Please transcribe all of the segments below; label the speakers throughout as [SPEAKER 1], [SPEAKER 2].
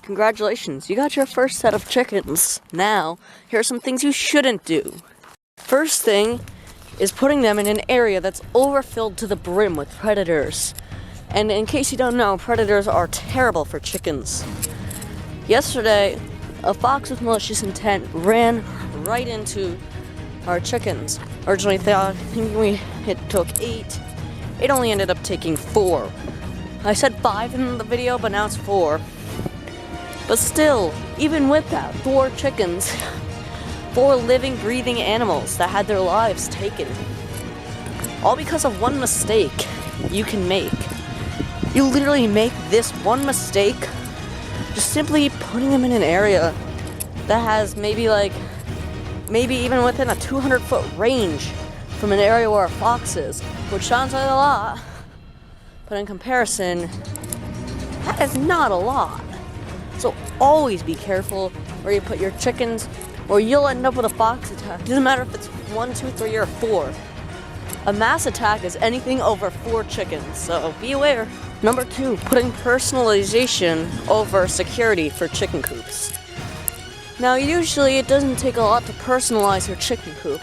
[SPEAKER 1] Congratulations, you got your first set of chickens. Now, here are some things you shouldn't do. First thing is putting them in an area that's overfilled to the brim with predators. And in case you don't know, predators are terrible for chickens. Yesterday, a fox with malicious intent ran right into our chickens. Originally thinking it took 8. It only ended up taking 4. I said 5 in the video, but now it's 4. But still, even with that, 4 chickens, 4 living, breathing animals that had their lives taken. All because of one mistake you can make. You literally make this one mistake just simply putting them in an area that has maybe even within a 200-foot range from an area where a fox is, which sounds like a lot, but in comparison, that is not a lot. So always be careful where you put your chickens, or you'll end up with a fox attack. Doesn't matter if it's 1, 2, 3, or 4. A mass attack is anything over 4 chickens, so be aware. Number 2, putting personalization over security for chicken coops. Now, usually it doesn't take a lot to personalize your chicken coop.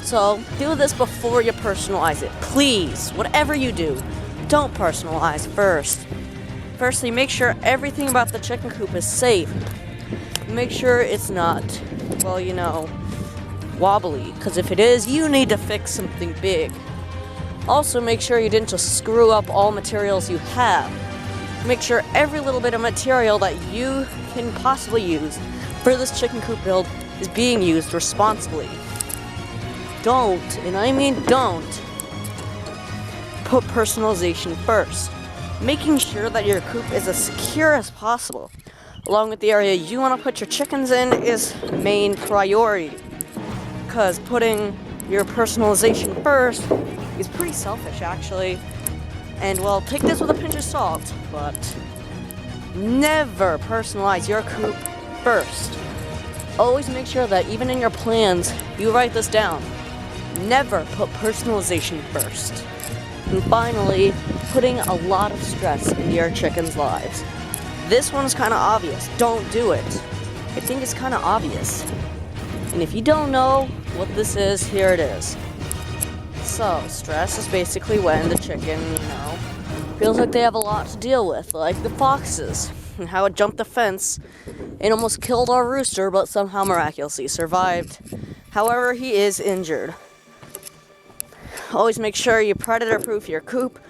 [SPEAKER 1] So do this before you personalize it. Please, whatever you do, don't personalize first. Firstly, make sure everything about the chicken coop is safe. Make sure it's not, wobbly, because if it is, you need to fix something big. Also, make sure you didn't just screw up all materials you have. Make sure every little bit of material that you can possibly use for this chicken coop build is being used responsibly. Don't, and I mean don't, put personalization first. Making sure that your coop is as secure as possible, along with the area you want to put your chickens in, is main priority. Because putting your personalization first is pretty selfish, actually. And well, take this with a pinch of salt, but never personalize your coop first. Always make sure that even in your plans, you write this down. Never put personalization first. And finally, putting a lot of stress into your chickens' lives. This one's kind of obvious. Don't do it. I think it's kind of obvious. And if you don't know what this is, here it is. So, stress is basically when the chicken, feels like they have a lot to deal with, like the foxes, and how it jumped the fence and almost killed our rooster, but somehow miraculously survived. However, he is injured. Always make sure you predator-proof your coop.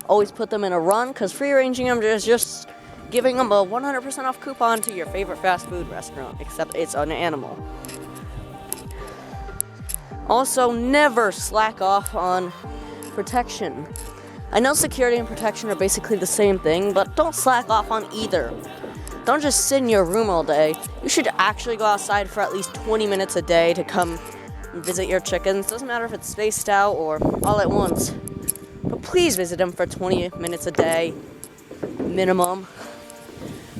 [SPEAKER 1] Always put them in a run, because free-ranging them is just giving them a 100% off coupon to your favorite fast food restaurant, except it's an animal. Also, never slack off on protection. I know security and protection are basically the same thing, but don't slack off on either. Don't just sit in your room all day. You should actually go outside for at least 20 minutes a day to come and visit your chickens. Doesn't matter if it's spaced out or all at once. But please visit them for 20 minutes a day, minimum.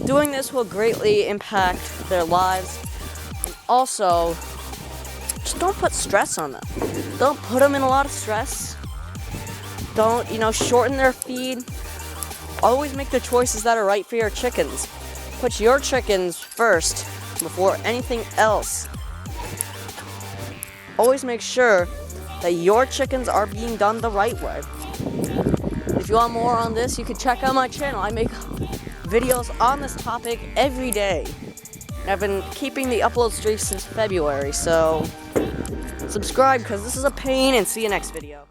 [SPEAKER 1] Doing this will greatly impact their lives. And also, just don't put stress on them. Don't put them in a lot of stress. Don't, shorten their feed. Always make the choices that are right for your chickens. Put your chickens first before anything else. Always make sure that your chickens are being done the right way. If you want more on this, you can check out my channel. I make videos on this topic every day. And I've been keeping the upload streak since February, so subscribe because this is a pain, and see you next video.